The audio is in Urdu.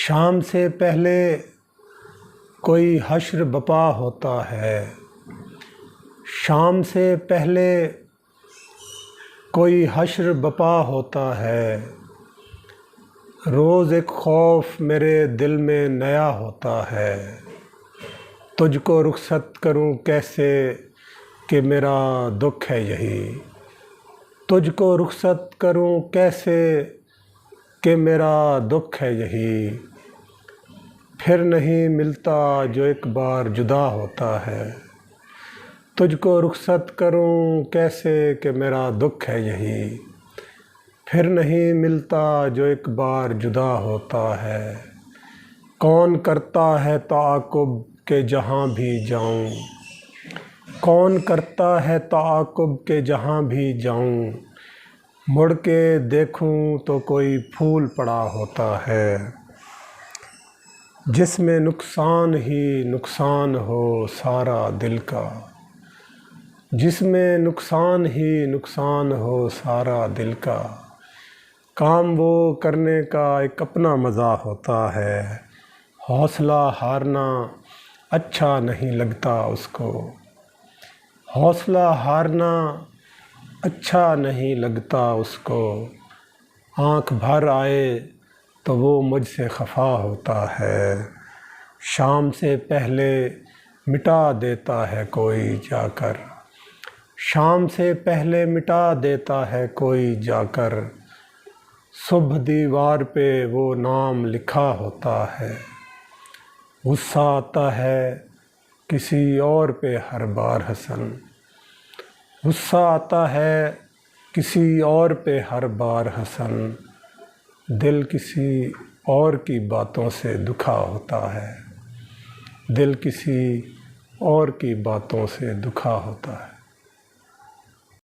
شام سے پہلے کوئی حشر بپا ہوتا ہے، شام سے پہلے کوئی حشر بپا ہوتا ہے، روز ایک خوف میرے دل میں نیا ہوتا ہے، تجھ کو رخصت کروں کیسے کہ میرا دکھ ہے یہی، تجھ کو رخصت کروں کیسے کہ میرا دکھ ہے یہی، پھر نہیں ملتا جو ایک بار جدا ہوتا ہے، تجھ کو رخصت کروں کیسے کہ میرا دکھ ہے یہی، پھر نہیں ملتا جو ایک بار جدا ہوتا ہے، کون کرتا ہے تعاقب کہ جہاں بھی جاؤں، کون کرتا ہے تعاقب کہ جہاں بھی جاؤں، مڑ کے دیکھوں تو کوئی پھول پڑا ہوتا ہے، جس میں نقصان ہی نقصان ہو سارا دل کا، جس میں نقصان ہی نقصان ہو سارا دل کا، کام وہ کرنے کا ایک اپنا مزہ ہوتا ہے، حوصلہ ہارنا اچھا نہیں لگتا اس کو، حوصلہ ہارنا اچھا نہیں لگتا اس کو، آنکھ بھر آئے تو وہ مجھ سے خفا ہوتا ہے، شام سے پہلے مٹا دیتا ہے کوئی جا کر، شام سے پہلے مٹا دیتا ہے کوئی جا کر، صبح دیوار پہ وہ نام لکھا ہوتا ہے، غصہ آتا ہے کسی اور پہ ہر بار حسن، غصہ آتا ہے کسی اور پہ ہر بار حسن، دل کسی اور کی باتوں سے دکھا ہوتا ہے، دل کسی اور کی باتوں سے دکھا ہوتا ہے۔